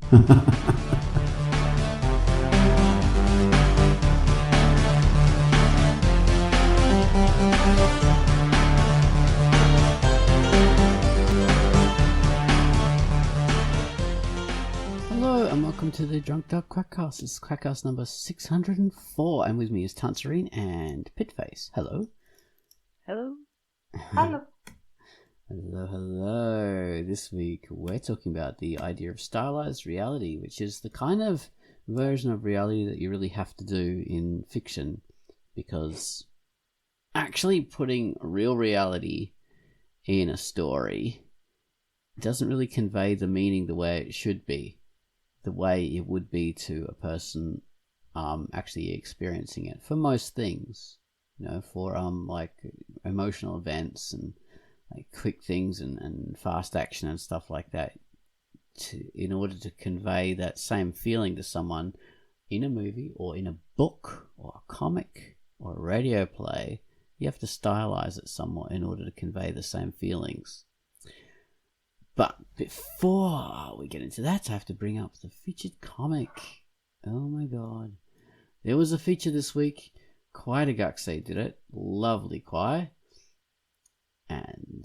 Hello and welcome to the Drunkduck Quackcast. This is Quackcast number 604, and with me is Tanserine and Pitface. Hello. Hello. Hello. Hello. This week we're talking about the idea of stylized reality, which is the kind of version of reality that you really have to do in fiction, because actually putting real reality in a story doesn't really convey the meaning the way it should be, the way it would be to a person actually experiencing it for most things, you know, for like emotional events and like quick things and fast action and stuff like that. In order to convey that same feeling to someone in a movie or in a book or a comic or a radio play, you have to stylize it somewhat in order to convey the same feelings. But before we get into that, I have to bring up the featured comic. Oh my god. There was a feature this week. Quackcast did it. Lovely Quai. And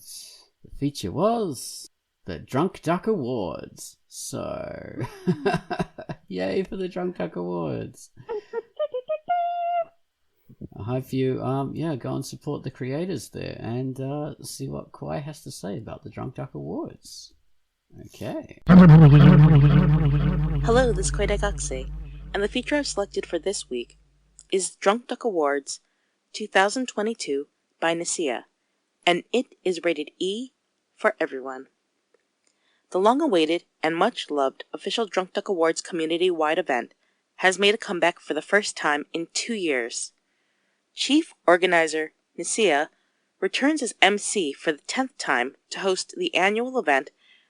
the feature was the Drunkduck Awards. So, yay for the Drunkduck Awards. I hope you, go and support the creators there and see what Quai has to say about the Drunkduck Awards. Okay. Hello, this is Quackcast, and the feature I've selected for this week is Drunkduck Awards 2022 by Nicaea, and it is rated E for everyone. The long-awaited and much-loved official Drunkduck Awards community-wide event has made a comeback for the first time in 2 years. Chief organizer Nicaea returns as MC for the 10th time to host the annual event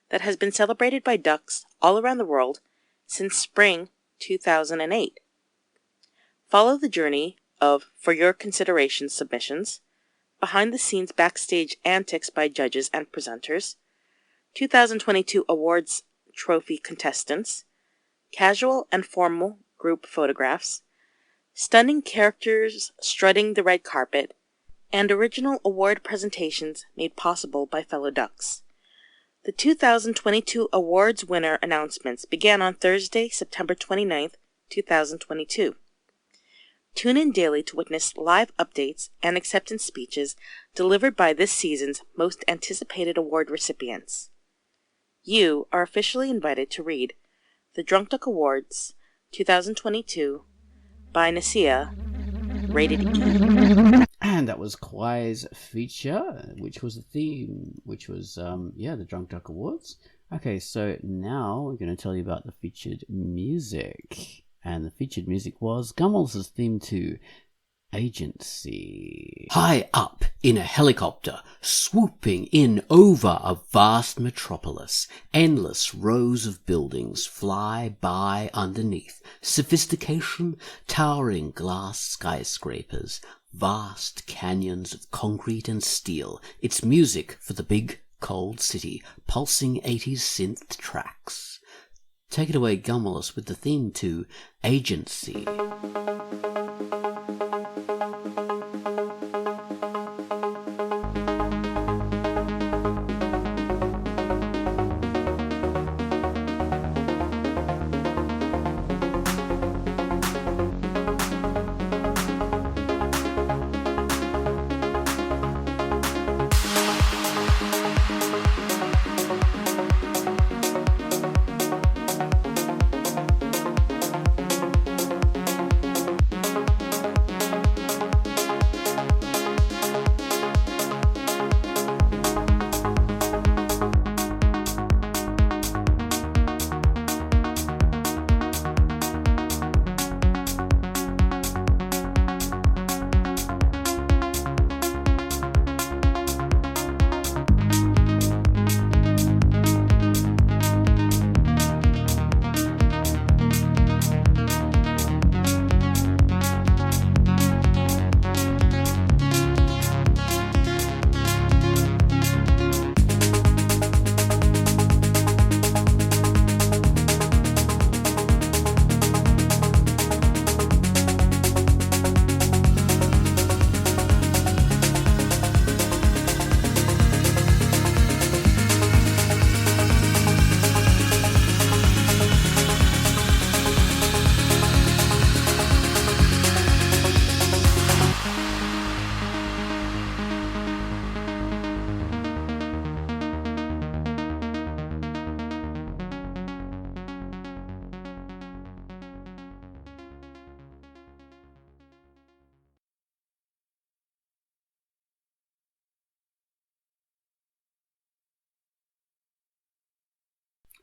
that has been celebrated by ducks all around the world since spring 2008. Follow the journey of For Your Consideration submissions, behind-the-scenes backstage antics by judges and presenters, 2022 awards trophy contestants, casual and formal group photographs, stunning characters strutting the red carpet, and original award presentations made possible by fellow ducks. The 2022 awards winner announcements began on Thursday, September 29th, 2022. Tune in daily to witness live updates and acceptance speeches delivered by this season's most anticipated award recipients. You are officially invited to read the Drunkduck Awards 2022 by Nicaea, rated E. And that was Quai's feature, which was the theme, which was, the Drunkduck Awards. Okay, so now we're going to tell you about the featured music. And the featured music was Gummels' theme to Agency. High up in a helicopter, swooping in over a vast metropolis, endless rows of buildings fly by underneath. Sophistication, towering glass skyscrapers, vast canyons of concrete and steel. It's music for the big, cold city, pulsing 80s synth tracks. Take it away, Gummels, with the theme to Agency.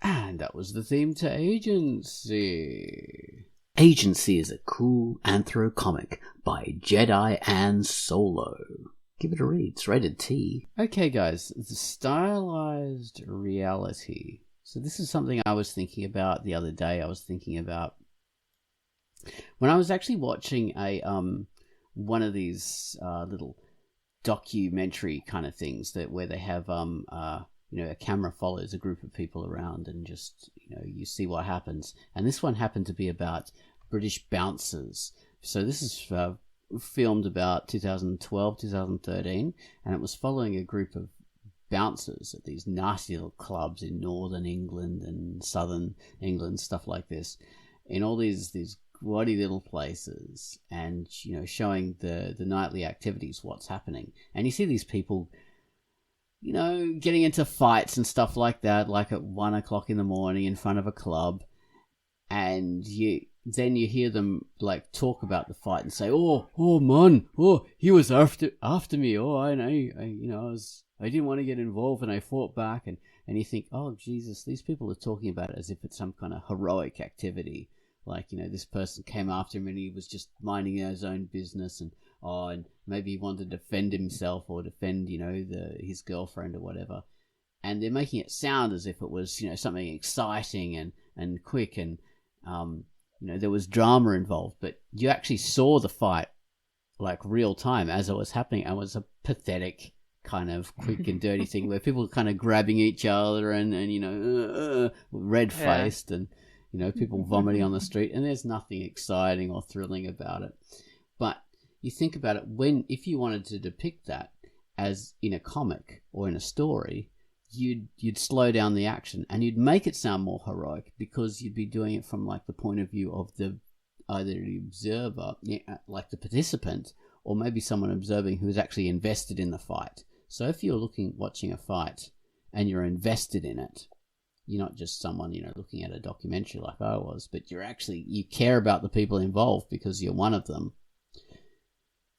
And that was the theme to Agency. Agency is a cool anthro comic by Jedi and Solo. Give it a read. It's rated T. Okay, guys, the stylized reality. So this is something I was thinking about the other day. I was thinking about when I was actually watching a one of these little documentary kind of things where they have a camera follows a group of people around and just you see what happens. And this one happened to be about British bouncers. So this is filmed about 2012, 2013, and it was following a group of bouncers at these nasty little clubs in northern England and southern England, stuff like this, in all these bloody little places, and showing the nightly activities, what's happening. And you see these people getting into fights and stuff like that, like at 1 o'clock in the morning in front of a club, and then you hear them like talk about the fight and say, oh man, he was after me, I didn't want to get involved and I fought back, and you think, oh Jesus, these people are talking about it as if it's some kind of heroic activity, like this person came after him and he was just minding his own business, and maybe he wanted to defend himself or defend his girlfriend or whatever, and they're making it sound as if it was something exciting and quick, and there was drama involved, but you actually saw the fight like real time as it was happening. And it was a pathetic kind of quick and dirty thing where people were kind of grabbing each other and red faced, and people vomiting on the street, and there's nothing exciting or thrilling about it. But you think about it, if you wanted to depict that as in a comic or in a story, you'd slow down the action and you'd make it sound more heroic, because you'd be doing it from like the point of view of either the observer, like the participant, or maybe someone observing who's actually invested in the fight. So if you're watching a fight and you're invested in it, you're not just someone looking at a documentary like I was, but you care about the people involved because you're one of them.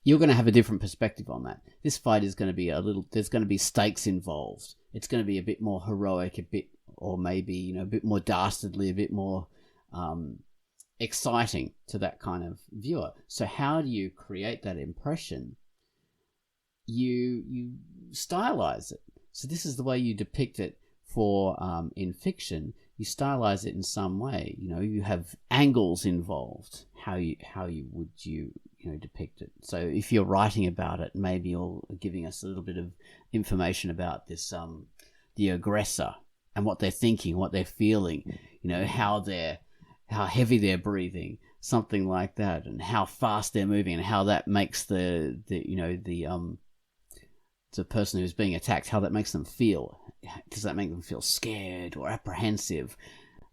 You're going to have a different perspective on that. This fight is going to be there's going to be stakes involved. It's going to be a bit more heroic, or maybe, a bit more dastardly, a bit more exciting to that kind of viewer. So how do you create that impression? You stylize it. So this is the way you depict it for in fiction. You stylize it in some way. You have angles involved. How would you depict it? So if you're writing about it, maybe you're giving us a little bit of information about this the aggressor and what they're thinking, what they're feeling, how heavy they're breathing, something like that, and how fast they're moving, and how that makes the person who's being attacked, how that makes them feel. Does that make them feel scared or apprehensive?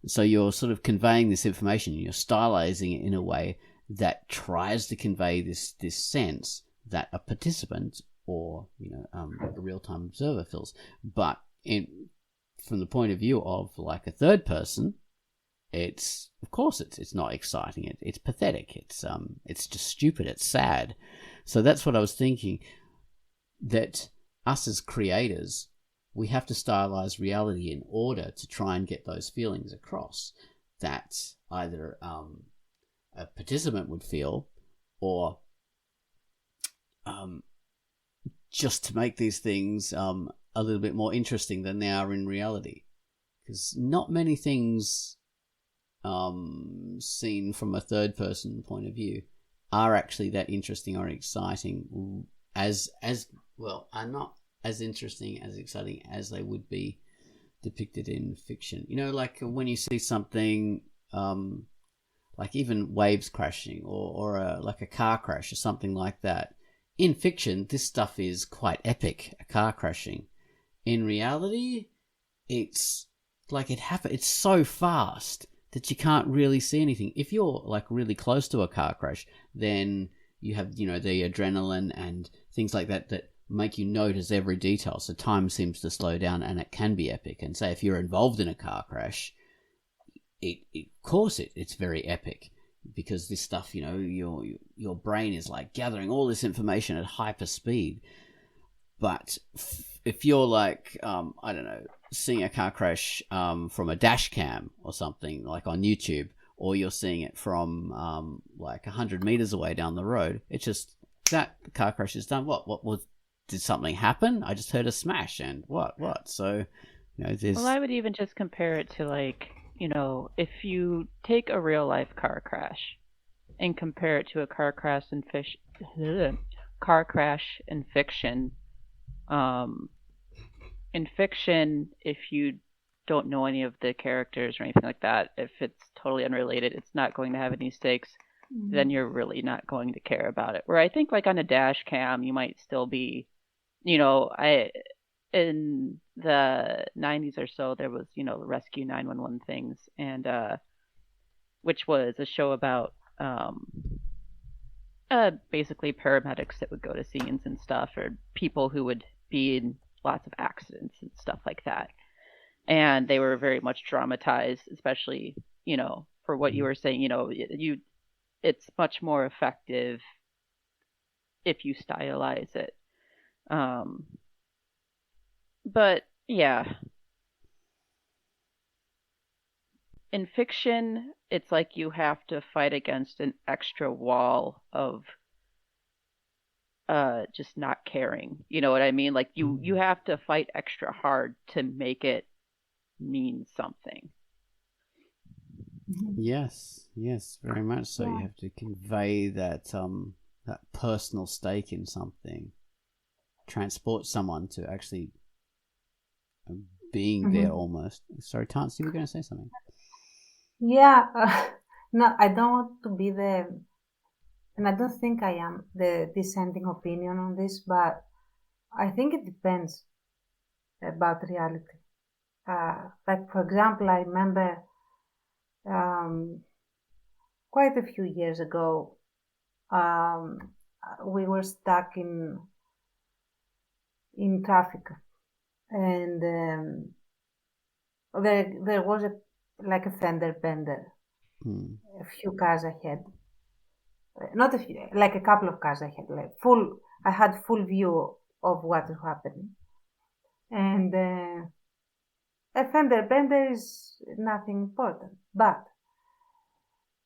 So you're sort of conveying this information, and you're stylizing it in a way that tries to convey this sense that a participant or a real-time observer feels. But from the point of view of like a third person, it's not exciting. It's pathetic. It's just stupid. It's sad. So that's what I was thinking, that us as creators, we have to stylize reality in order to try and get those feelings across that either a participant would feel, or just to make these things a little bit more interesting than they are in reality. Because not many things seen from a third person point of view are actually that interesting or exciting, are not as interesting, as exciting as they would be depicted in fiction. Like when you see something like even waves crashing or like a car crash or something like that. In fiction, this stuff is quite epic, a car crashing. In reality, it's like it's so fast that you can't really see anything. If you're like really close to a car crash, then you have, the adrenaline and things like that make you notice every detail. So time seems to slow down and it can be epic. And say if you're involved in a car crash, it's very epic, because this stuff, your brain is like gathering all this information at hyper speed. But if you're like, I don't know, seeing a car crash from a dash cam or something like on YouTube, or you're seeing it from like 100 meters away down the road, it's just that the car crash is done. What was? Did something happen? I just heard a smash, and what? So, there's. Well, I would even just compare it to like, if you take a real life car crash and compare it to a car crash in fiction. In fiction, if you don't know any of the characters or anything like that, if it's totally unrelated, it's not going to have any stakes, then you're really not going to care about it. Where I think like on a dash cam, you might still be, in the 90s or so, there was, Rescue 911 things, and which was a show about basically paramedics that would go to scenes and stuff, or people who would be in lots of accidents and stuff like that. And they were very much dramatized, especially, for what you were saying, it's much more effective if you stylize it. But yeah, in fiction, it's like you have to fight against an extra wall of just not caring. You know what I mean? Like you have to fight extra hard to make it mean something. Yes, very much so. Yeah. You have to convey that that personal stake in something, transport someone to actually being there almost. Sorry, Tance, you were going to say something. Yeah, no, I don't want to be and I don't think I am the dissenting opinion on this, but I think it depends about reality. Like, for example, I remember quite a few years ago, we were stuck in traffic, and there was like a fender bender, a few cars ahead, not a few, like a couple of cars ahead, like I had full view of what was happening, and a fender bender is nothing important, but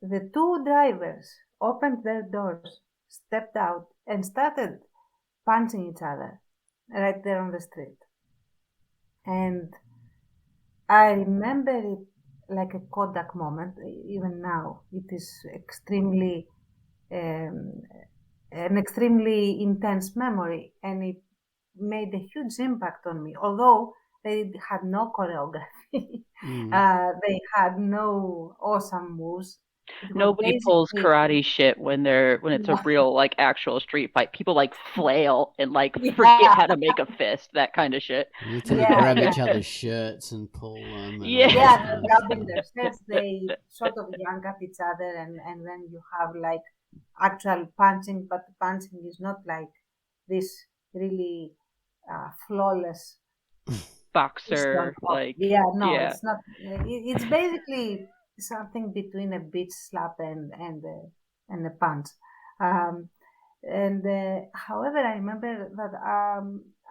the two drivers opened their doors, stepped out, and started punching each other right there on the street. And I remember it like a Kodak moment. Even now, it is an extremely intense memory, and it made a huge impact on me. Although they had no choreography, they had no awesome moves. Nobody pulls karate shit when it's a real like actual street fight. People like flail and like forget how to make a fist, that kind of shit. You tend to grab each other's shirts and pull them. And they're grabbing their shirts. They sort of yank at each other, and then you have like actual punching, but the punching is not like this really flawless boxer. Like it's not. It's basically something between a bitch slap and a punch. However, I remember that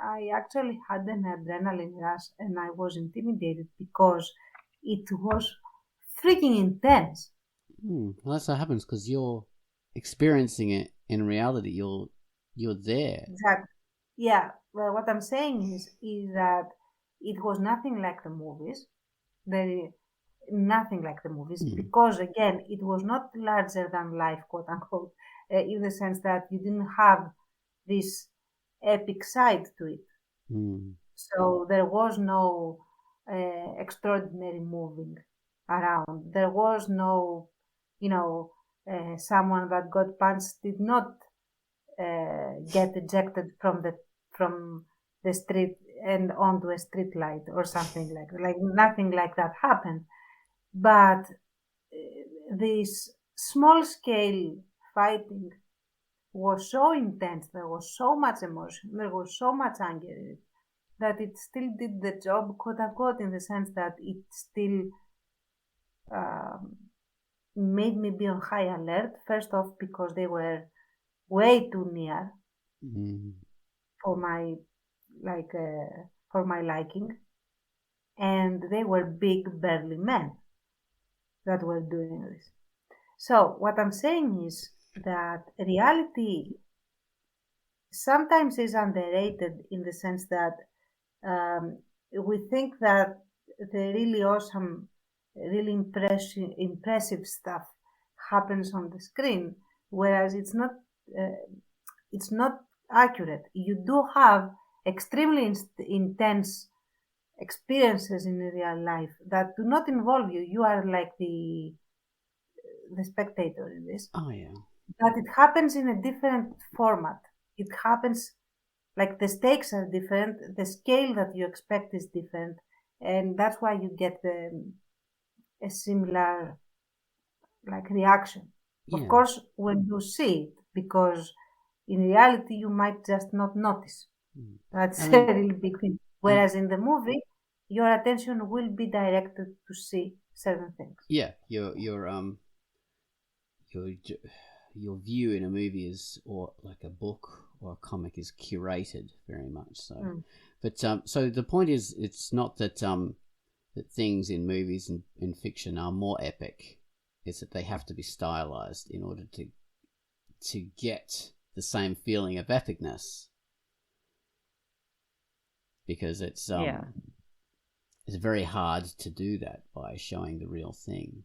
I actually had an adrenaline rush, and I was intimidated because it was freaking intense. Well, that's what happens because you're experiencing it in reality. You're there. Exactly. Yeah. Well, what I'm saying is that it was nothing like the movies. Nothing like the movies, because again, it was not larger than life, quote unquote, in the sense that you didn't have this epic side to it. So there was no extraordinary moving around. There was no, someone that got punched did not get ejected from the street and onto a street light or something like nothing like that happened. But this small scale fighting was so intense, there was so much emotion, there was so much anger in it, that it still did the job, quote unquote, in the sense that it still made me be on high alert. First off, because they were way too near for my like for my liking, and they were big, burly men that were doing this. So what I'm saying is that reality sometimes is underrated in the sense that we think that the really awesome, really impressive stuff happens on the screen, whereas it's not accurate. You do have extremely intense experiences in real life that do not involve you. You are like the spectator in this. Oh yeah. But it happens in a different format. It happens like the stakes are different, the scale that you expect is different, and that's why you get a similar like reaction. Of Yeah. course, when you see it, because in reality you might just not notice. That's I mean, a really big thing. Whereas in the movie, your attention will be directed to see certain things. Yeah, your view in a movie is, or like a book or a comic, is curated very much so. But so the point is, it's not that that things in movies and in fiction are more epic. It's that they have to be stylized in order to get the same feeling of epicness, because it's very hard to do that by showing the real thing.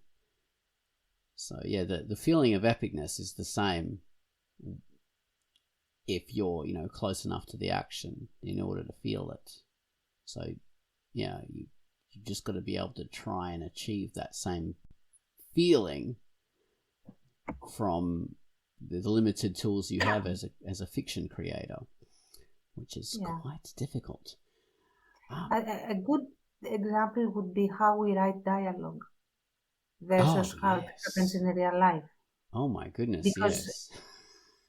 So yeah, the feeling of epicness is the same if you're, close enough to the action in order to feel it. So yeah, you just got to be able to try and achieve that same feeling from the limited tools you have as a fiction creator, which is quite difficult. A good example would be how we write dialogue versus how it happens in real life. Oh my goodness, because, yes.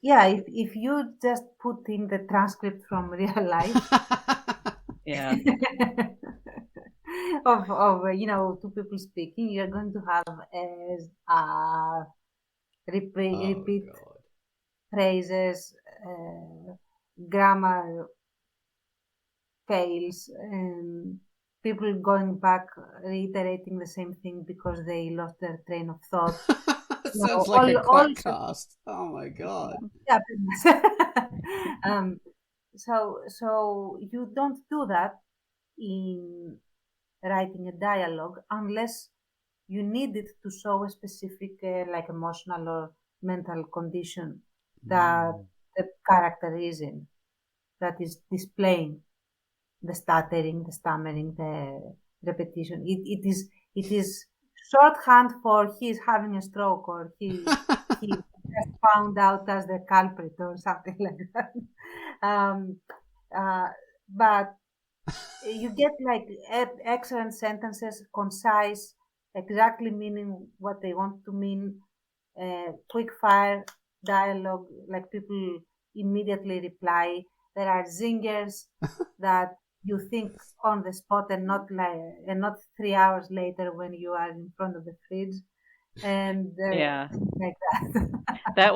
Yeah, if you just put in the transcript from real life, yeah, of two people speaking, you're going to have as repeat phrases, grammar fails, and people going back reiterating the same thing because they lost their train of thought. Sounds like a Quackcast. Oh my god. Yeah. So you don't do that in writing a dialogue unless you need it to show a specific like emotional or mental condition that the character is in, that is displaying the stuttering, the stammering, the repetition. It is shorthand for he is having a stroke, or he just found out as the culprit or something like that. Um, but you get like excellent sentences, concise, exactly meaning what they want to mean, quick fire dialogue, like people immediately reply. There are zingers that you think on the spot, and not 3 hours later when you are in front of the fridge, and yeah, like that. that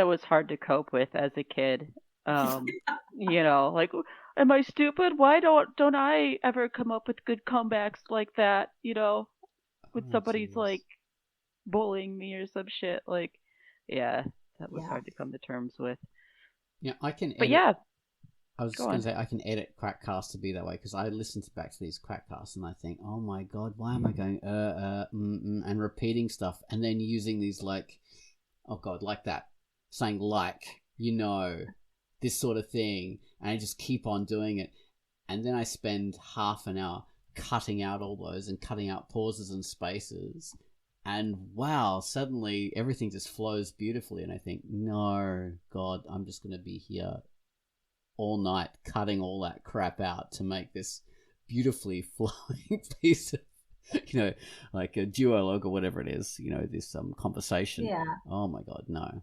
was hard to cope with as a kid. Like, am I stupid? Why don't I ever come up with good comebacks like that? When somebody's like bullying me or some shit. Like, yeah, that was hard to come to terms with. Yeah, I can. But yeah, I was just going to say, I can edit Quackcast to be that way, because I listen back to these Quackcasts and I think, oh my god, why am I going and repeating stuff, and then using these like, oh god, like that, saying like, this sort of thing, and I just keep on doing it, and then I spend half an hour cutting out all those and cutting out pauses and spaces, and wow, suddenly everything just flows beautifully, and I think, no, god, I'm just going to be here all night cutting all that crap out to make this beautifully flowing piece of, like a duologue or whatever it is, this conversation. Yeah. Oh my god, no.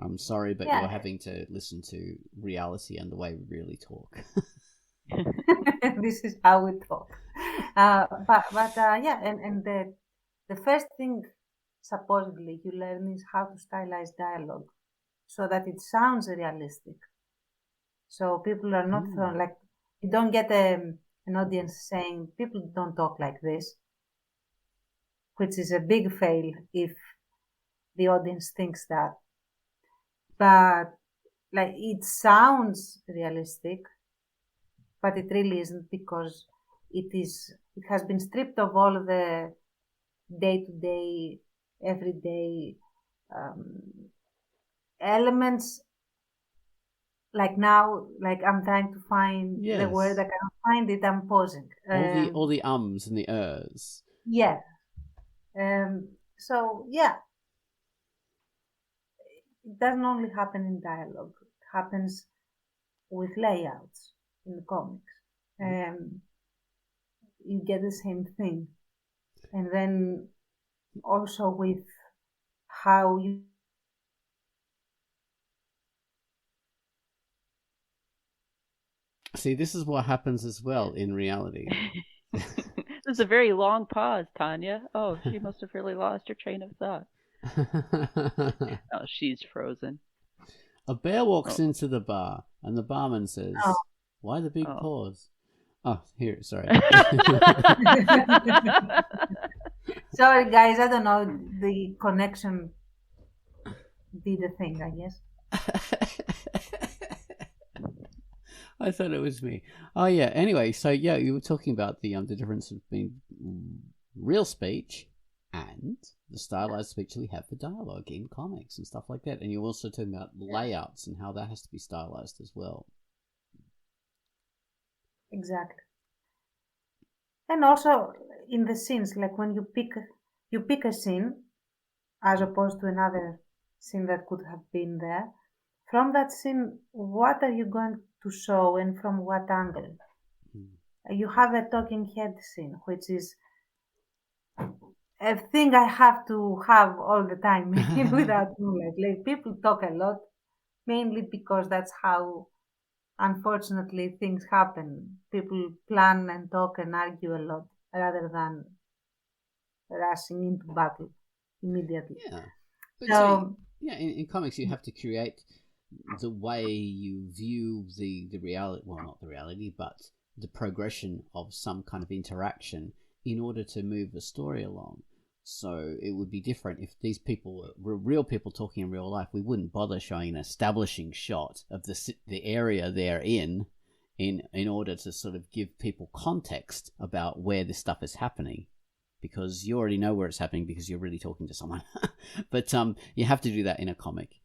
I'm sorry, but you're having to listen to reality and the way we really talk. This is how we talk. And the first thing supposedly you learn is how to stylize dialogue so that it sounds realistic. So people are not thrown, like You don't get an audience saying people don't talk like this, which is a big fail if the audience thinks that. But like it sounds realistic, but it really isn't because it has been stripped of all of the day-to-day, everyday elements. Like now, like I'm trying to find the word, I cannot find it, I'm pausing. All the ums and the ers. Yeah. So yeah, it doesn't only happen in dialogue. It happens with layouts in the comics. You get the same thing. And then also with how you see, this is what happens as well in reality. This is a very long pause, Tanya. Oh, she must have really lost her train of thought. Oh, she's frozen. A bear walks into the bar, and the barman says, "Why the big pause?" Oh, here, sorry. Sorry, guys, I don't know. The connection did a thing, I guess. I thought it was me. Oh yeah. Anyway, so yeah, you were talking about the difference between real speech and the stylized speech we have for dialogue in comics and stuff like that. And you're also talking about layouts and how that has to be stylized as well. Exactly. And also in the scenes, like when you pick a scene as opposed to another scene that could have been there. From that scene, what are you going to show and from what angle? You have a talking head scene, which is a thing I have to have all the time without knowledge. Like people talk a lot, mainly because that's how, unfortunately, things happen. People plan and talk and argue a lot rather than rushing into battle immediately. Yeah. So in comics, you have to create the way you view the reality, well, not the reality, but the progression of some kind of interaction in order to move the story along. So it would be different if these people were real people talking in real life. We wouldn't bother showing an establishing shot of the area they're in order to sort of give people context about where this stuff is happening, because you already know where it's happening because you're really talking to someone. But you have to do that in a comic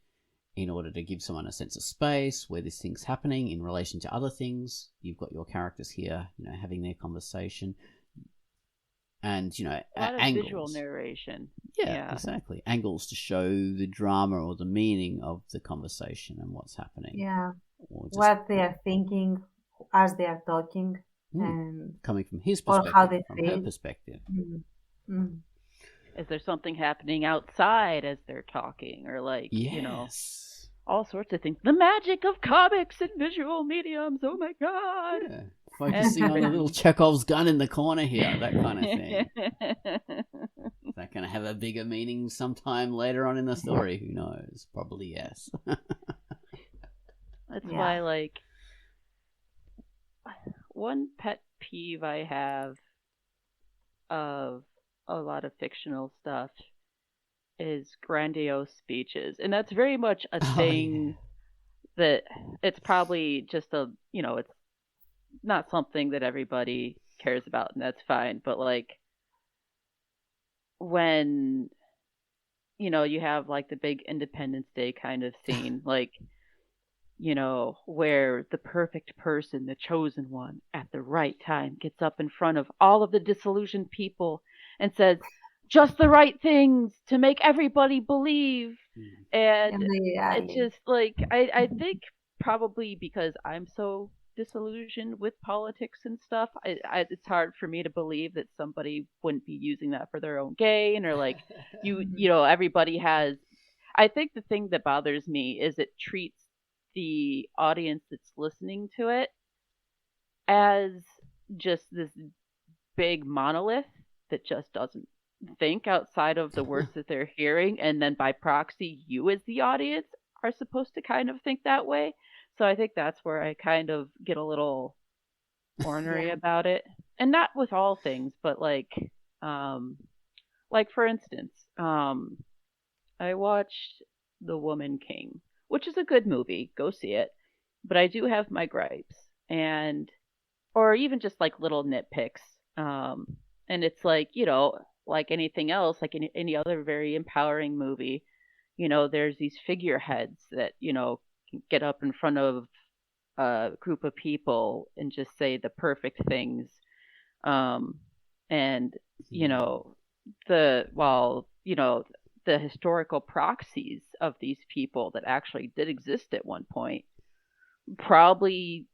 in order to give someone a sense of space where this thing's happening in relation to other things. You've got your characters here, having their conversation, and a lot angles. of visual narration. Yeah, exactly. Angles to show the drama or the meaning of the conversation and what's happening. Yeah, what they are thinking as they are talking, and coming from his perspective, or how they from feel. her perspective. Is there something happening outside as they're talking, or all sorts of things? The magic of comics and visual mediums. Oh my god! Yeah. Focusing on the little Chekhov's gun in the corner here, that kind of thing. Is that going to have a bigger meaning sometime later on in the story? Who knows? Probably yes. That's why, one pet peeve I have of a lot of fictional stuff is grandiose speeches, and that's very much a thing that it's probably just it's not something that everybody cares about, and that's fine. But when you have the big Independence Day kind of scene, where the perfect person, the chosen one, at the right time gets up in front of all of the disillusioned people and says just the right things to make everybody believe. And it's just I think probably because I'm so disillusioned with politics and stuff, it's hard for me to believe that somebody wouldn't be using that for their own gain, or everybody has. I think the thing that bothers me is it treats the audience that's listening to it as just this big monolith that just doesn't think outside of the words that they're hearing, and then by proxy you as the audience are supposed to kind of think that way. So I think that's where I kind of get a little ornery about it. And not with all things, but like for instance, I watched The Woman King, which is a good movie. Go see it. But I do have my gripes, and or even just like little nitpicks. And it's like, like anything else, like any other very empowering movie, there's these figureheads that, can get up in front of a group of people and just say the perfect things. And, the historical proxies of these people that actually did exist at one point probably,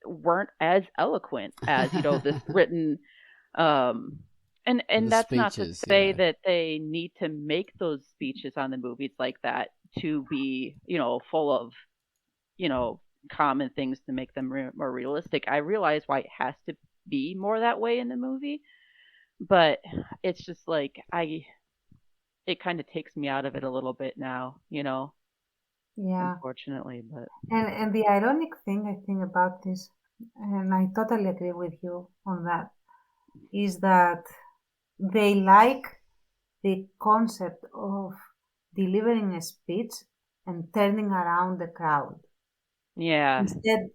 weren't as eloquent as, this written, and The that's not to speeches, say yeah. that they need to make those speeches on the movies like that to be, full of, common things to make them more realistic. I realize why it has to be more that way in the movie, but it's just like it kind of takes me out of it a little bit now, Yeah. unfortunately. But And the ironic thing I think about this, and I totally agree with you on that, is that they like the concept of delivering a speech and turning around the crowd. yeah,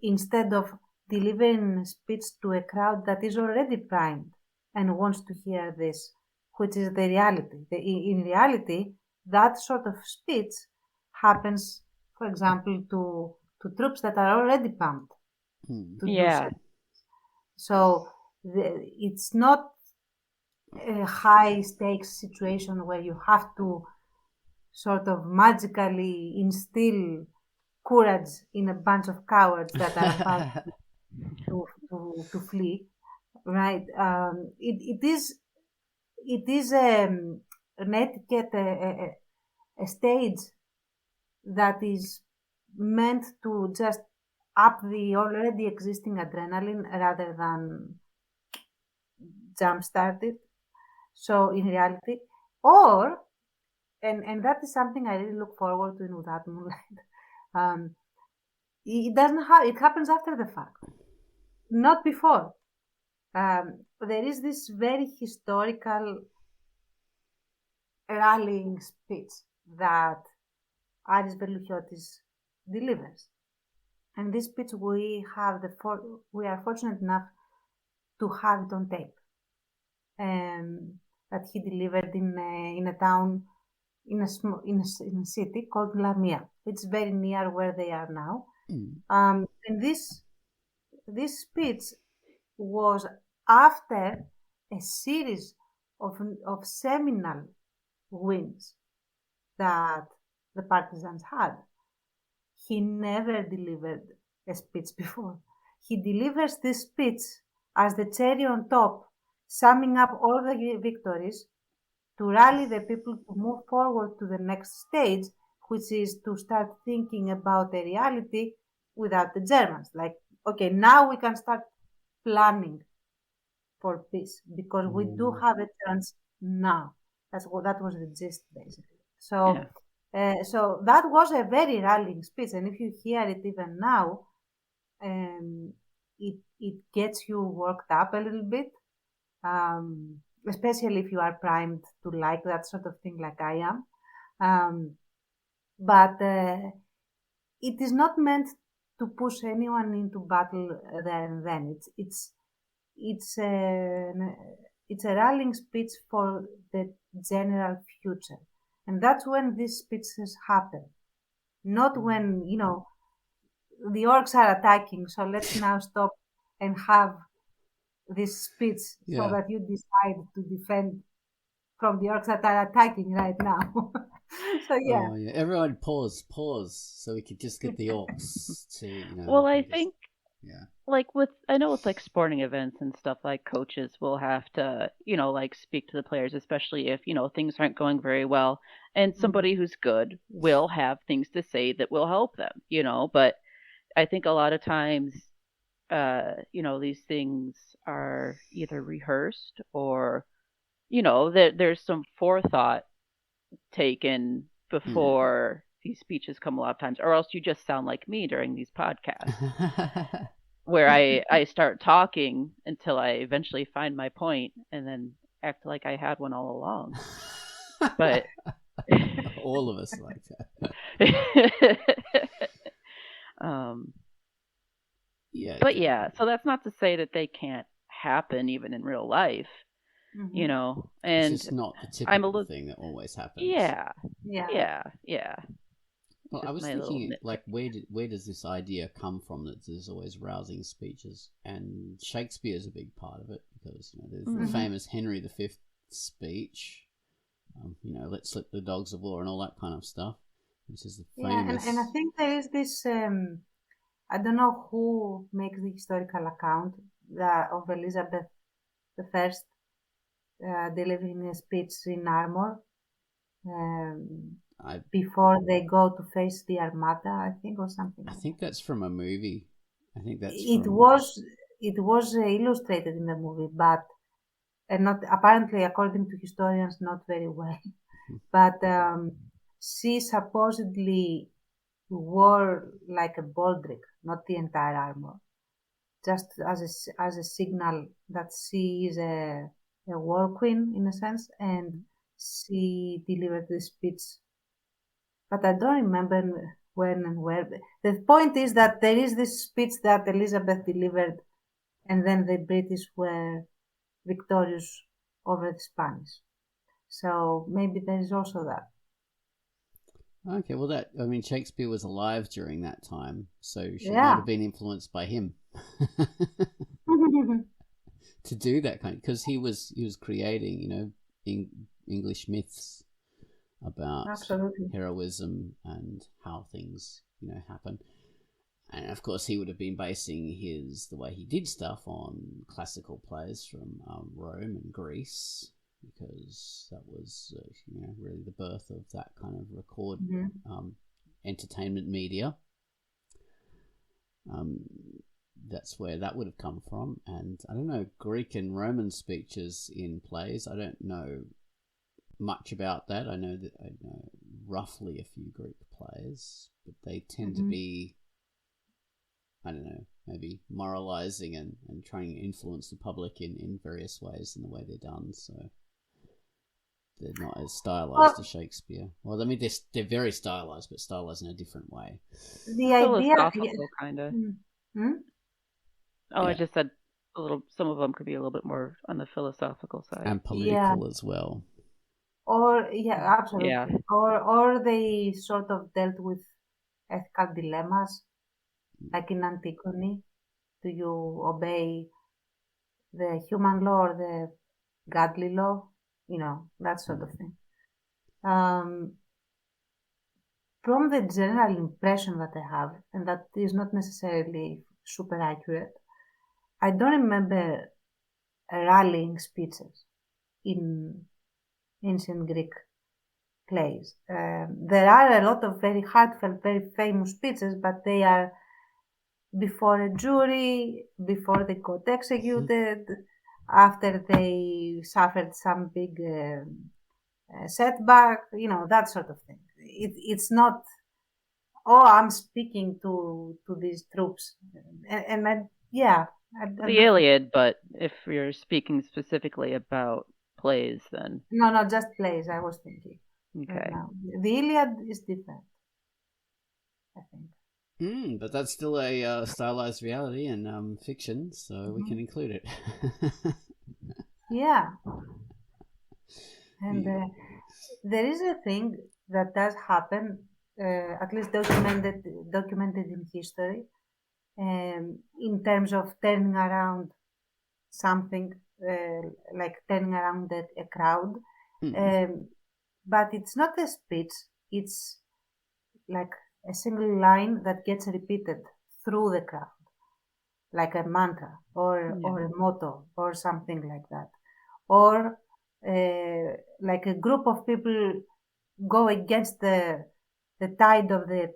Instead of delivering a speech to a crowd that is already primed and wants to hear this, which is the reality. In reality, that sort of speech happens, for example, to troops that are already pumped to do yeah, so. So it's not a high stakes situation where you have to sort of magically instill courage in a bunch of cowards that are about to flee, right? It is an etiquette, a stage that is meant to just up the already existing adrenaline rather than jumpstart it. So in reality, or and that is something I really look forward to in Without Moonlight. It doesn't have. It happens after the fact, not before. There is this very historical rallying speech that Aris Velouchiotis delivers, and this speech we are fortunate enough to have it on tape, that he delivered in a town in a city called Lamia. It's very near where they are now. And this speech was after a series of seminal wins that the partisans had. He never delivered a speech before. He delivers this speech as the cherry on top, summing up all the victories to rally the people to move forward to the next stage, which is to start thinking about a reality without the Germans. Like, okay, now we can start planning for peace because we do have a chance now. That was the gist, basically. So, so that was a very rallying speech, and if you hear it even now, it gets you worked up a little bit. Especially if you are primed to like that sort of thing like I am. But it is not meant to push anyone into battle there and then. It's a rallying speech for the general future. And that's when these speeches happen. Not when, the orcs are attacking, so let's now stop and have this speech so that you decide to defend from the orcs that are attacking right now. So yeah. Oh, yeah. Everyone pause, so we could just get the orcs to, Well, I think, yeah. Like I know with like sporting events and stuff, like coaches will have to, like speak to the players, especially if, things aren't going very well. And somebody who's good will have things to say that will help them, but I think a lot of times, these things are either rehearsed or, there's some forethought taken before these speeches come a lot of times, or else you just sound like me during these podcasts. where I start talking until I eventually find my point and then act like I had one all along. But all of us like that. Yeah. But yeah, so that's not to say that they can't happen even in real life, you know. And it's just not the typical thing that always happens. Yeah. Well, Just I was thinking, like, where does this idea come from that there's always rousing speeches? And Shakespeare's a big part of it because there's the famous Henry V speech. Let's slip the dogs of war and all that kind of stuff. Which is the famous. Yeah, and I think there is this. I don't know who makes the historical account of Elizabeth I delivering a speech in armor before they go to face the Armada, I think, or something. I think that's from a movie. I think that's. It was illustrated in the movie, but not apparently, according to historians, not very well. But she supposedly wore like a baldric, not the entire armor, just as a signal that she is a war queen in a sense, and she delivered the speech. But I don't remember when and where. The point is that there is this speech that Elizabeth delivered, and then the British were victorious over the Spanish. So maybe there is also that. Okay, well, Shakespeare was alive during that time, so she might have been influenced by him to do that kind, because he was creating, English myths about heroism and how things, happen. And of course, he would have been basing the way he did stuff on classical plays from Rome and Greece, because that was really the birth of that kind of record entertainment media. That's where that would have come from. And I don't know, Greek and Roman speeches in plays, I don't know much about that. I know roughly a few Greek plays, but they tend to be, I don't know, maybe moralizing and trying to influence the public in various ways in the way they're done. So they're not as stylized as Shakespeare. Well, they're very stylized, but stylized in a different way. The idea, kind of. Oh, I just said some of them could be a little bit more on the philosophical side and political as well. Or absolutely. Yeah. Or they sort of dealt with ethical dilemmas, like in Antigone. Do you obey the human law or the godly law? That sort of thing. From the general impression that I have, and that is not necessarily super accurate, I don't remember rallying speeches in ancient Greek plays. There are a lot of very heartfelt, very famous speeches, but they are before a jury, before they got executed, after they suffered some big setback, that sort of thing. It's not, I'm speaking to these troops. The Iliad, but if you're speaking specifically about plays, then... No, just plays, I was thinking. Okay. The Iliad is different, I think. But that's still a stylized reality and fiction, so we can include it. Yeah. And there is a thing that does happen, at least documented in history, in terms of turning around something, like turning around a crowd. But it's not a speech, it's like a single line that gets repeated through the crowd, like a mantra or a motto or something like that. Or like a group of people go against the tide of the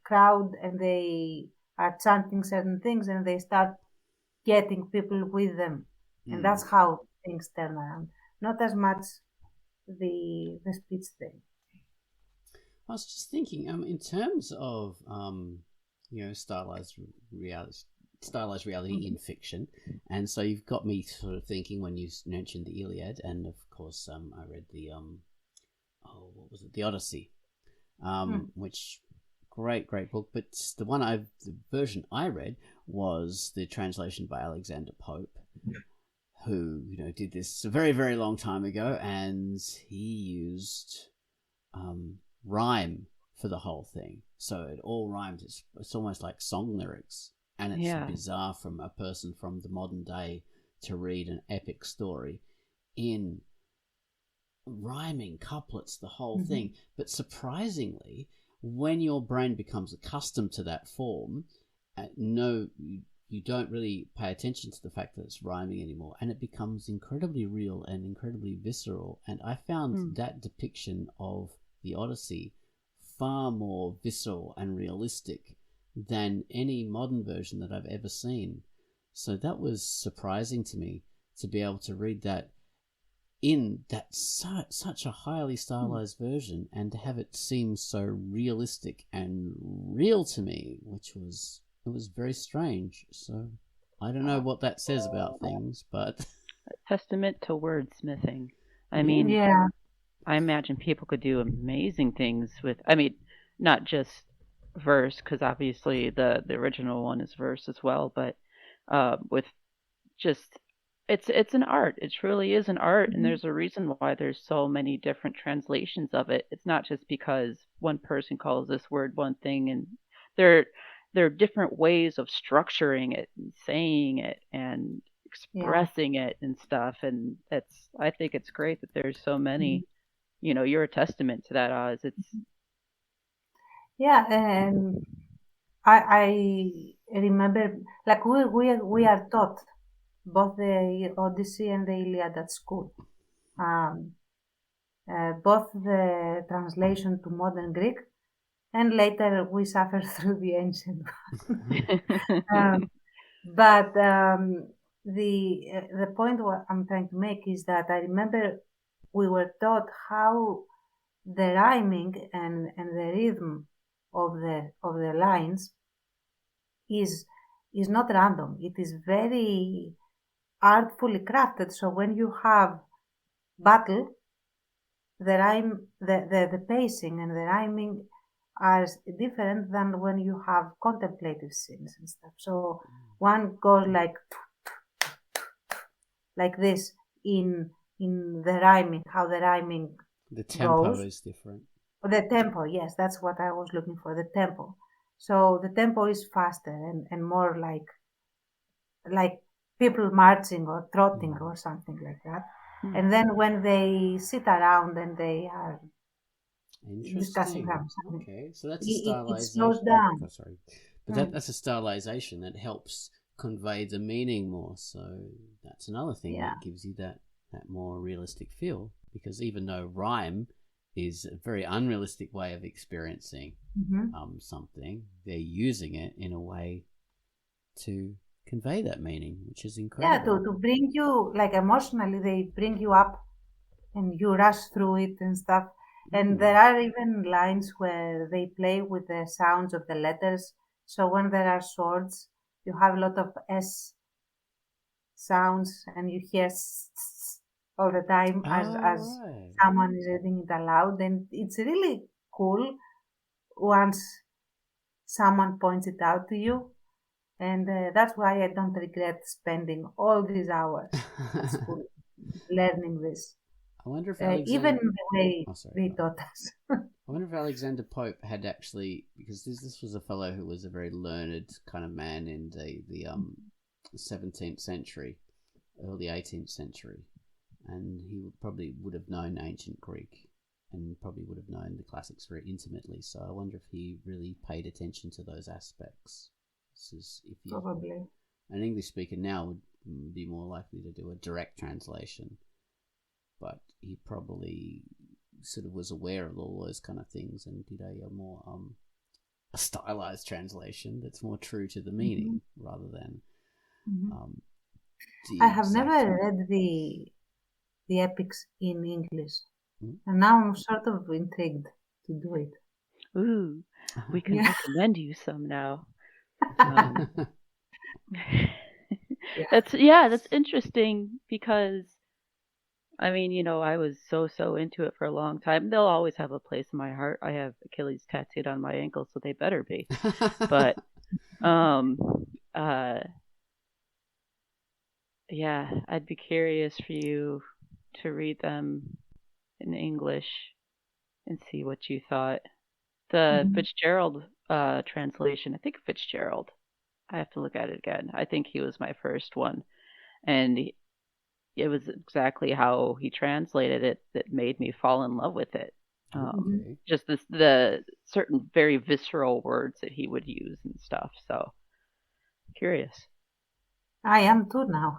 crowd, and they are chanting certain things, and they start getting people with them, and that's how things turn around. Not as much the speech thing. I was just thinking, in terms of stylized reality in fiction, and so you've got me sort of thinking when you mentioned the Iliad, and of course, I read the what was it, the Odyssey, which great book, but the version I read was the translation by Alexander Pope, who did this a very, very long time ago, and he used rhyme for the whole thing, so it all rhymed. It's almost like song lyrics, and it's bizarre from a person from the modern day to read an epic story in rhyming couplets, the whole thing. But surprisingly, when your brain becomes accustomed to that form, you don't really pay attention to the fact that it's rhyming anymore, and it becomes incredibly real and incredibly visceral. And I found that depiction of the Odyssey far more visceral and realistic than any modern version that I've ever seen. So that was surprising to me, to be able to read that in that such a highly stylized version, and to have it seem so realistic and real to me, it was very strange. So I don't know what that says about things, but a testament to wordsmithing. I mean, yeah, I imagine people could do amazing things with, I mean, not just verse, because obviously the original one is verse as well, but with just, it's an art. It truly is an art, and there's a reason why there's so many different translations of it. It's not just because one person calls this word one thing, and there are different ways of structuring it and saying it and expressing it and stuff, and I think it's great that there's so many. You're a testament to that, Oz. It's and I remember, like, we are taught both the Odyssey and the Iliad at school. Both the translation to modern Greek, and later we suffer through the ancient one. But the point what I'm trying to make is that I remember we were taught how the rhyming and the rhythm of the lines is not random. It is very artfully crafted. So when you have battle, the rhyme, the pacing and the rhyming are different than when you have contemplative scenes and stuff. So one goes like this in the rhyming, how the rhyming the tempo goes. is different. The tempo, yes, that's what I was looking for, the tempo. So the tempo is faster and more like people marching or trotting or something like that. And then when they sit around and they are discussing something, okay, so that's a stylization. It slows down. Oh, sorry, but that's a stylization that helps convey the meaning more. So that's another thing that gives you that more realistic feel, because even though rhyme is a very unrealistic way of experiencing something, they're using it in a way to convey that meaning, which is incredible. Yeah, to bring you, like, emotionally, they bring you up and you rush through it and stuff. And there are even lines where they play with the sounds of the letters. So when there are swords, you have a lot of S sounds, and you hear all the time as someone is reading it aloud. And it's really cool once someone points it out to you. And that's why I don't regret spending all these hours at school learning this. I wonder if even the way they taught us. I wonder if Alexander Pope had actually, because this was a fellow who was a very learned kind of man in the 17th century, early 18th century, and he probably would have known ancient Greek and probably would have known the classics very intimately. So I wonder if he really paid attention to those aspects. Probably. An English speaker now would be more likely to do a direct translation, but he probably sort of was aware of all those kind of things and did a more a stylized translation that's more true to the meaning rather than. I have never read the epics in English, and now I'm sort of intrigued to do it. Ooh, we can recommend you some now. That's interesting because I mean, I was so into it for a long time. They'll always have a place in my heart. I have Achilles tattooed on my ankle, so they better be. But yeah, I'd be curious for you to read them in English and see what you thought. The Fitzgerald translation, I think Fitzgerald. I have to look at it again. I think he was my first one, and it was exactly how he translated it that made me fall in love with it. Just the certain very visceral words that he would use and stuff. So curious. I am too now.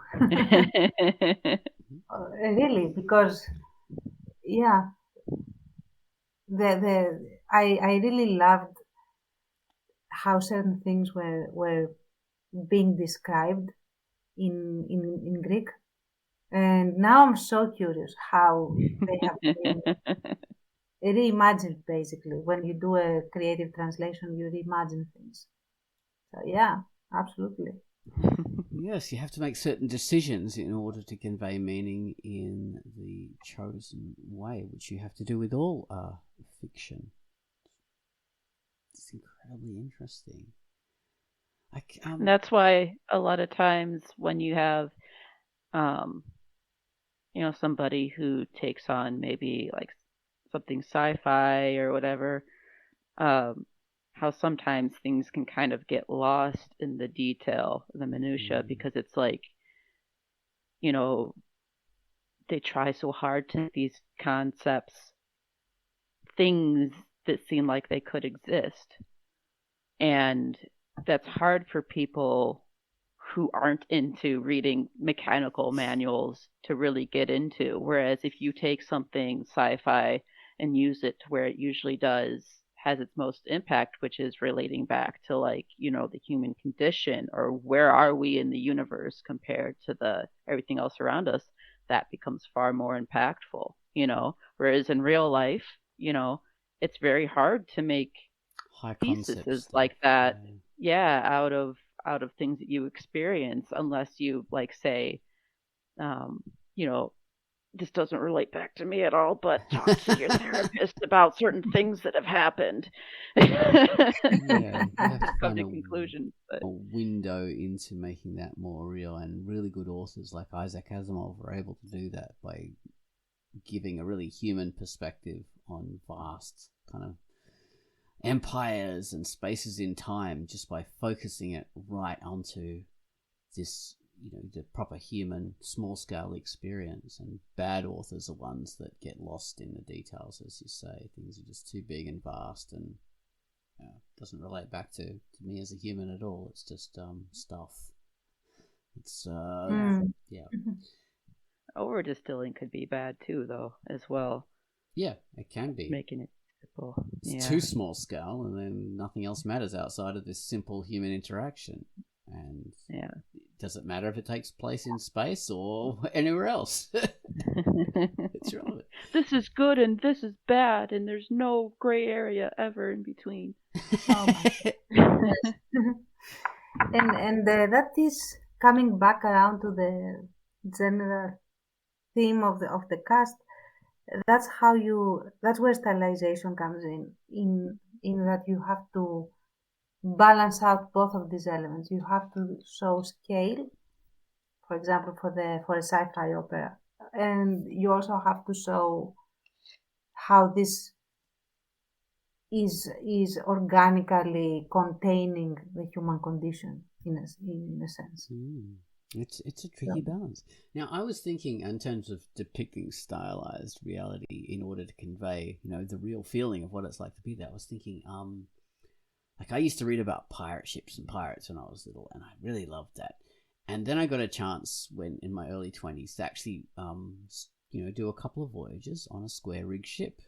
Really, because yeah, I really loved how certain things were being described in Greek. And now I'm so curious how they have been reimagined, basically. When you do a creative translation, you reimagine things. So, yeah, absolutely. Yes, you have to make certain decisions in order to convey meaning in the chosen way, which you have to do with all fiction. It's incredibly interesting. That's why a lot of times when you have somebody who takes on maybe like something sci-fi or whatever, how sometimes things can kind of get lost in the detail, the minutia, because it's like, they try so hard to make these concepts things that seem like they could exist. And that's hard for people who aren't into reading mechanical manuals to really get into. Whereas if you take something sci-fi and use it to where it usually has its most impact, which is relating back to like, the human condition, or where are we in the universe compared to everything else around us, that becomes far more impactful, whereas in real life, it's very hard to make high theses like that, out of things that you experience, unless you like say, this doesn't relate back to me at all, but talk to your therapist about certain things that have happened. Yeah, you have to come find to conclusions. a window into making that more real, and really good authors like Isaac Asimov are able to do that by giving a really human perspective on vast kind of empires and spaces in time, just by focusing it right onto this, the proper human small scale experience. And bad authors are ones that get lost in the details, as you say. Things are just too big and vast, and doesn't relate back to me as a human at all. It's just stuff. It's yeah. Over distilling could be bad too, though, as well. Yeah, it can be. Making it simple. It's too small scale, and then nothing else matters outside of this simple human interaction. And does it matter if it takes place in space or anywhere else? It's relevant. This is good and this is bad, and there's no gray area ever in between. And that is coming back around to the general theme of the cast. That's where stylization comes in that you have to balance out both of these elements. You have to show scale, for example, for a sci-fi opera, and you also have to show how this is organically containing the human condition in a sense. It's a tricky balance. Now, I was thinking in terms of depicting stylized reality in order to convey, the real feeling of what it's like to be there. I was thinking, like I used to read about pirate ships and pirates when I was little, and I really loved that. And then I got a chance when in my early 20s to actually, do a couple of voyages on a square rig ship.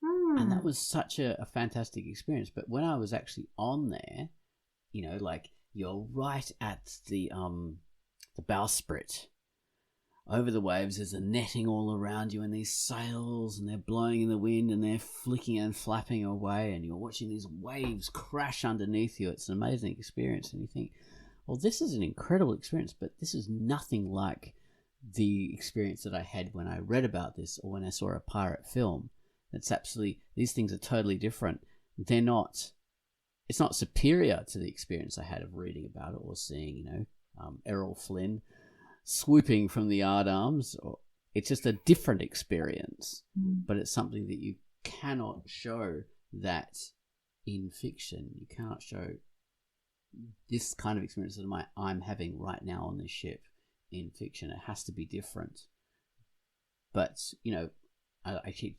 And that was such a fantastic experience. But when I was actually on there, like you're right at the bowsprit over the waves. There's a netting all around you and these sails, and they're blowing in the wind and they're flicking and flapping away, and you're watching these waves crash underneath you. It's an amazing experience, and you think, well, this is an incredible experience, but this is nothing like the experience that I had when I read about this or when I saw a pirate film. It's absolutely, these things are totally different. They're not, it's not superior to the experience I had of reading about it or seeing, Errol Flynn swooping from the yardarms. It's just a different experience, but it's something that you cannot show that in fiction. You cannot show this kind of experience that I'm having right now on this ship in fiction. It has to be different. But, I keep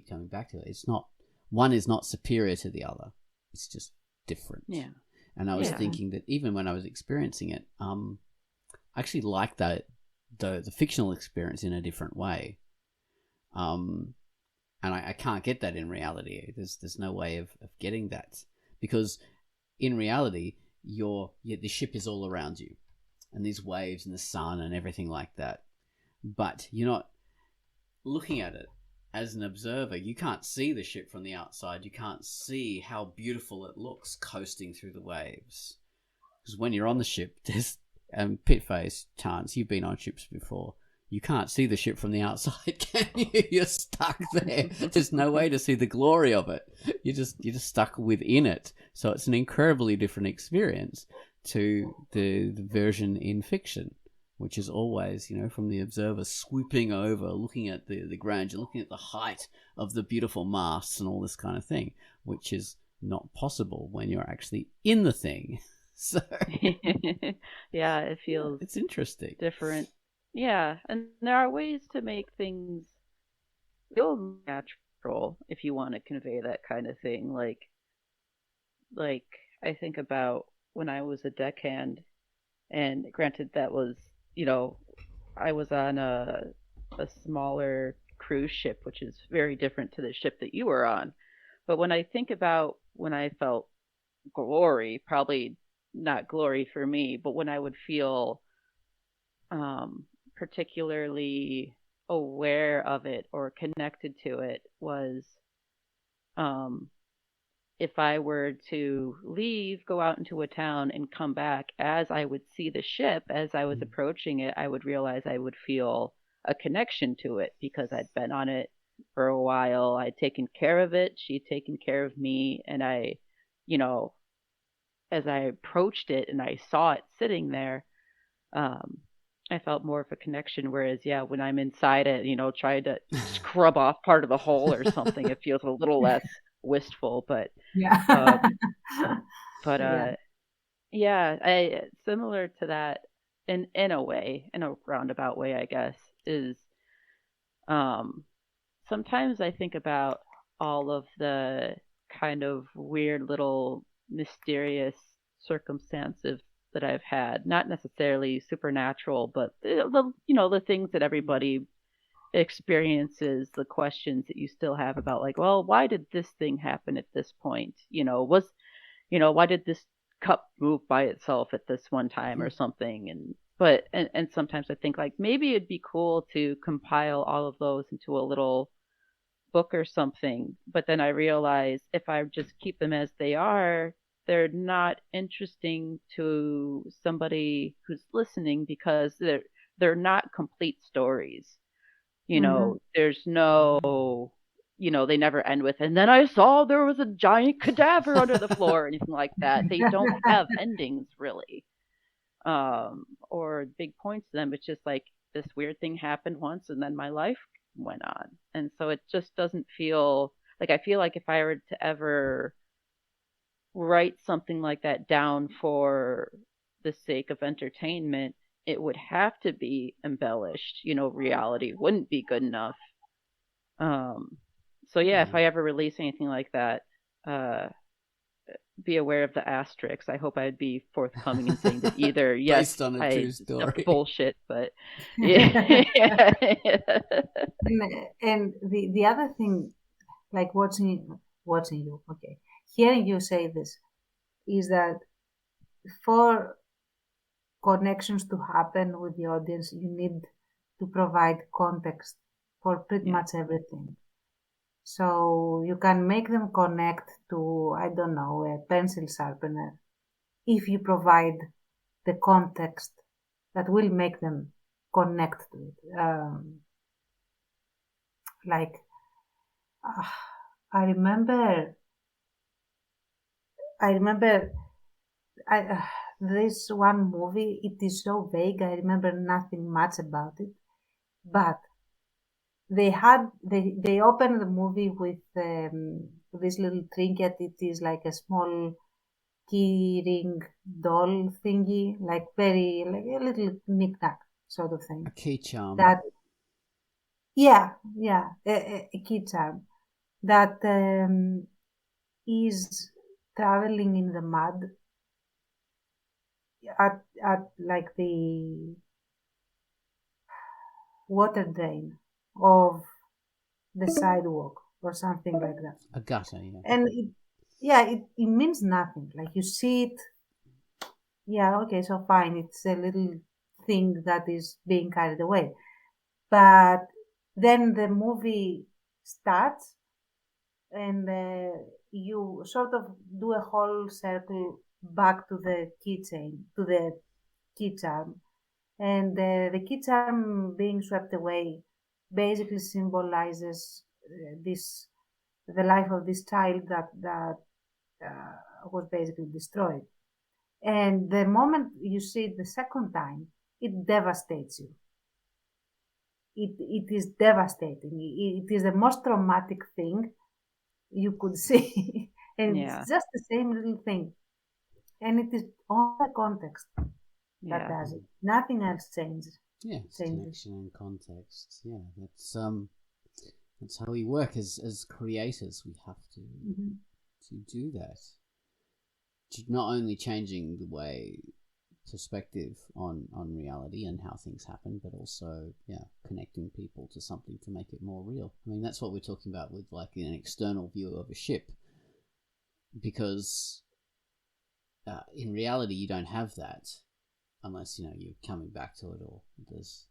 coming back to it. It's not, one is not superior to the other. It's just different. Yeah. And I was thinking that even when I was experiencing it, I actually liked the fictional experience in a different way. And I can't get that in reality. There's no way of getting that, because in reality, the ship is all around you, and these waves and the sun and everything like that. But you're not looking at it as an observer. You can't see the ship from the outside. You can't see how beautiful it looks coasting through the waves. Because when you're on the ship, there's Pitface, Chance, you've been on ships before. You can't see the ship from the outside, can you? You're stuck there. There's no way to see the glory of it. You're just stuck within it. So it's an incredibly different experience to the version in fiction, which is always, from the observer swooping over, looking at the grandeur, looking at the height of the beautiful masts and all this kind of thing, which is not possible when you're actually in the thing. So yeah, it feels it's interesting, different. Yeah, and there are ways to make things feel natural if you want to convey that kind of thing. Like I think about when I was a deckhand, and granted that was, I was on a smaller cruise ship, which is very different to the ship that you were on. But when I think about when I felt glory, probably not glory for me, but when I would feel particularly aware of it or connected to it was if I were to leave, go out into a town and come back, as I would see the ship, as I was approaching it, I would realize I would feel a connection to it because I'd been on it for a while. I'd taken care of it. She'd taken care of me. And I, as I approached it and I saw it sitting there, I felt more of a connection. Whereas, when I'm inside it, trying to scrub off part of the hull or something, it feels a little less wistful. But I similar to that in a way, in a roundabout way, I guess, is sometimes I think about all of the kind of weird little mysterious circumstances that I've had, not necessarily supernatural, but the things that everybody experiences, the questions that you still have about, like, well, why did this thing happen at this point? Why did this cup move by itself at this one time or something? And sometimes I think, like, maybe it'd be cool to compile all of those into a little book or something. But then I realize if I just keep them as they are, they're not interesting to somebody who's listening because they're not complete stories. There's no, they never end with, and then I saw there was a giant cadaver under the floor or anything like that. They don't have endings really, or big points to them. It's just like, this weird thing happened once and then my life went on. And so it just doesn't feel like, I feel like if I were to ever write something like that down for the sake of entertainment, it would have to be embellished. Reality wouldn't be good enough. So if I ever release anything like that, be aware of the asterisks. I hope I'd be forthcoming in saying that either yes, based on a true story, bullshit, but yeah. And the other thing, like watching you, hearing you say this, is that for connections to happen with the audience, you need to provide context for pretty much everything. So you can make them connect to, I don't know, a pencil sharpener if you provide the context that will make them connect to it. I remember this one movie. It is so vague. I remember nothing much about it, but they opened the movie with this little trinket. It is like a small key ring doll thingy, like a little knick-knack sort of thing. A key charm. A key charm that is traveling in the mud at like the water drain of the sidewalk or something like that. A gutter, yeah. And it means nothing. Like you see it, yeah, okay, so fine. It's a little thing that is being carried away. But then the movie starts and you sort of do a whole circle back to the keychain, to the key charm. And the key charm being swept away basically symbolizes the life of this child that was basically destroyed. And the moment you see it the second time, it devastates you. It is devastating. It is the most traumatic thing you could see. And it's just the same little thing. And it is all the context that does it. Nothing else changes. Yeah, it's connection and context. Yeah, that's how we work as creators. We have to do that. Not only changing the way perspective on reality and how things happen, but also connecting people to something to make it more real. I mean, that's what we're talking about with like an external view of a ship, because in reality you don't have that unless you're coming back to it or there's.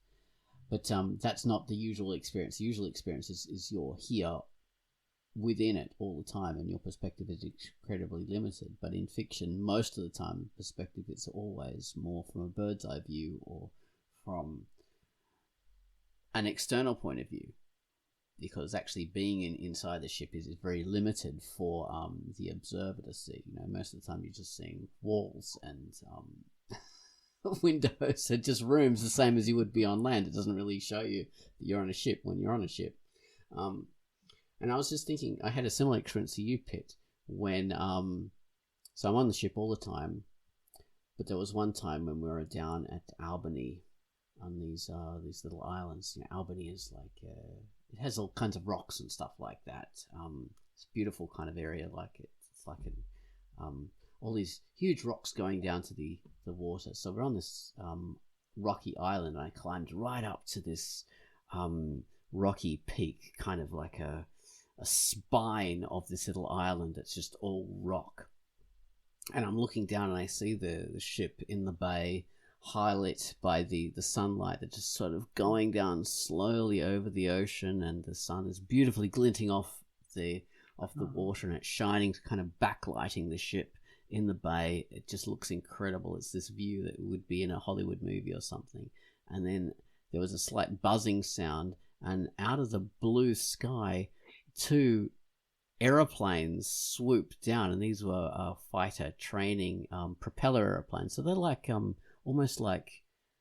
But that's not the usual experience. The usual experience is you're here within it all the time and your perspective is incredibly limited. But in fiction, most of the time, perspective is always more from a bird's eye view or from an external point of view, because actually being inside the ship is very limited for the observer to see. Most of the time you're just seeing walls and windows and just rooms, the same as you would be on land. It doesn't really show you that you're on a ship when you're on a ship. And I was just thinking, I had a similar experience to you, Pitt, when so I'm on the ship all the time, but there was one time when we were down at Albany on these little islands. Albany is like it has all kinds of rocks and stuff like that. It's a beautiful kind of area. It's like all these huge rocks going down to the water. So we're on this rocky island, and I climbed right up to this rocky peak, kind of like a spine of this little island that's just all rock. And I'm looking down and I see the ship in the bay, highlit by the sunlight that's just sort of going down slowly over the ocean, and the sun is beautifully glinting off the water, and it's shining, kind of backlighting the ship in the bay. It just looks incredible. It's this view that would be in a Hollywood movie or something. And then there was a slight buzzing sound, and out of the blue sky, 2 aeroplanes swooped down, and these were fighter training propeller airplanes. So they're like almost like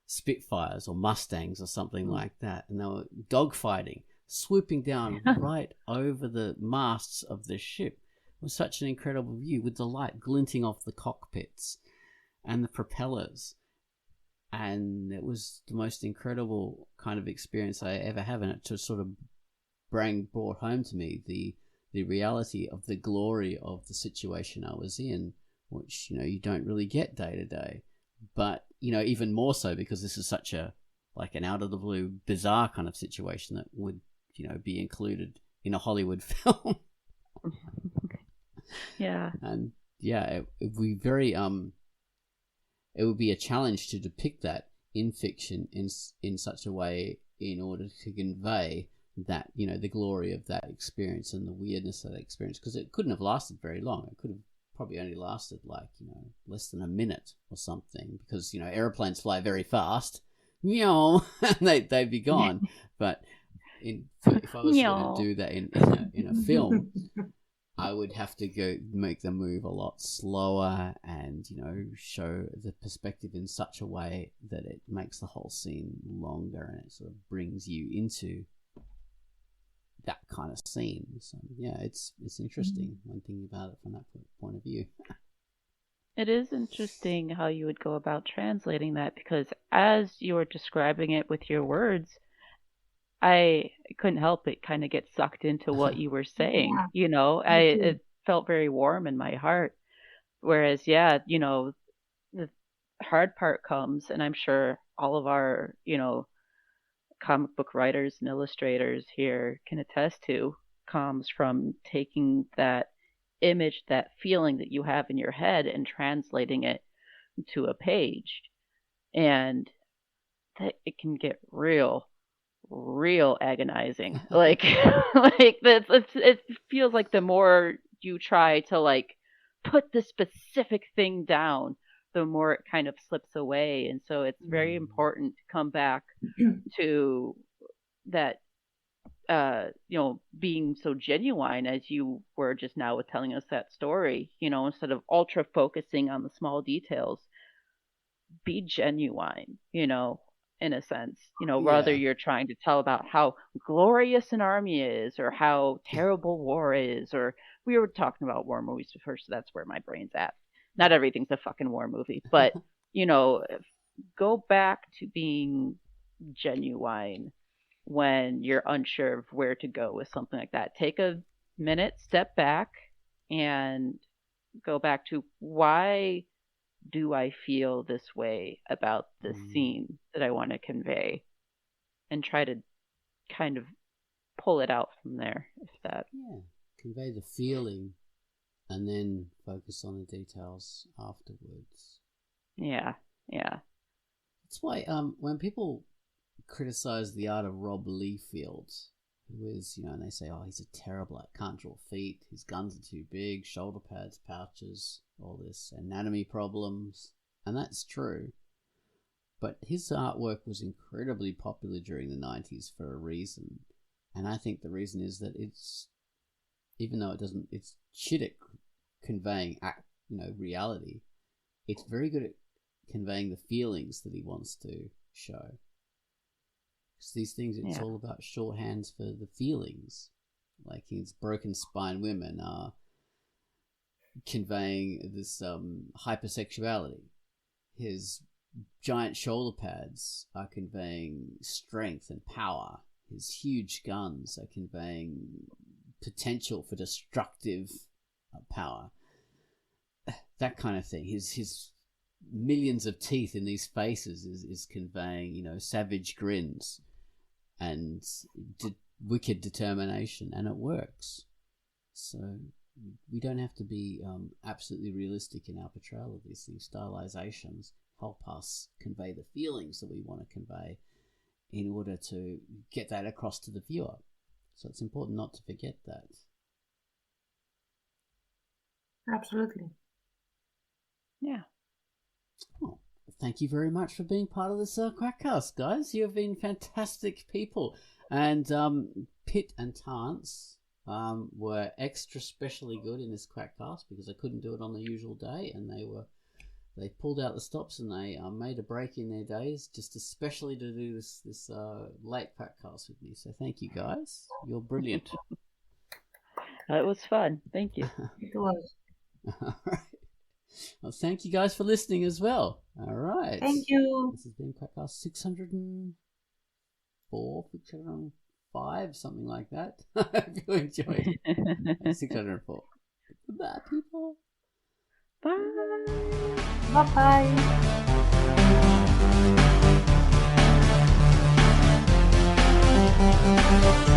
Spitfires or Mustangs or something like that, and they were dogfighting, swooping down right over the masts of the ship. It was such an incredible view with the light glinting off the cockpits and the propellers. And it was the most incredible kind of experience I ever have, and it just sort of brought home to me the reality of the glory of the situation I was in, which you don't really get day to day, but even more so because this is such a like an out of the blue bizarre kind of situation that would be included in a Hollywood film. And it would be very it would be a challenge to depict that in fiction in such a way in order to convey that, you know, the glory of that experience and the weirdness of that experience, because it couldn't have lasted very long. It could have probably only lasted like, you know, less than a minute or something, because, you know, airplanes fly very fast, you know, and they'd be gone. But if I was going to do that in a film, I would have to make them move a lot slower and, you know, show the perspective in such a way that it makes the whole scene longer and it sort of brings you into that kind of scene. So yeah, it's interesting when thinking about it from that point of view. It is interesting how you would go about translating that, because as you were describing it with your words, I couldn't help but kind of get sucked into what you were saying. Yeah. You know, it felt very warm in my heart. Whereas, yeah, you know, the hard part comes, and I'm sure all of our, you know, comic book writers and illustrators here can attest to, comes from taking that image, that feeling that you have in your head, and translating it to a page. And that it can get real agonizing. Like it feels like the more you try to like put the specific thing down, the more it kind of slips away. And so it's very important to come back to that, you know, being so genuine as you were just now with telling us that story, you know, instead of ultra focusing on the small details, be genuine, you know, in a sense, you know, whether you're trying to tell about how glorious an army is or how terrible war is, or we were talking about war movies before, so that's where my brain's at. Not everything's a fucking war movie, but, you know, go back to being genuine when you're unsure of where to go with something like that. Take a minute, step back, and go back to, why do I feel this way about this scene that I want to convey, and try to kind of pull it out from there. If that convey the feeling and then focus on the details afterwards. Yeah. That's why when people criticize the art of Rob Liefeld, who is, you know, and they say, oh, he's a terrible, can't draw feet, his guns are too big, shoulder pads, pouches, all this, anatomy problems, and that's true. But his artwork was incredibly popular during the 90s for a reason. And I think the reason is that it's, even though it's shit at conveying, reality, it's very good at conveying the feelings that he wants to show. Because these things, it's all about shorthands for the feelings. Like his broken spine women are conveying this hypersexuality. His giant shoulder pads are conveying strength and power. His huge guns are conveying potential for destructive power. That kind of thing. His millions of teeth in these faces is conveying, you know, savage grins and wicked determination, and it works. So we don't have to be absolutely realistic in our portrayal of these things. Stylizations help us convey the feelings that we want to convey in order to get that across to the viewer. So it's important not to forget that. Absolutely. Yeah. Oh, thank you very much for being part of this Quackcast, guys. You have been fantastic people. And Pitt and Tance were extra specially good in this Quackcast because I couldn't do it on the usual day, and they pulled out the stops and they made a break in their days just especially to do this late Quackcast with me. So thank you, guys. You're brilliant. It was fun. Thank you. It was. All right. Well, thank you guys for listening as well. All right. Thank you. This has been Quackcast 604, 605, something like that. I hope you enjoyed it. 604. Goodbye, people. Bye. Bye-bye.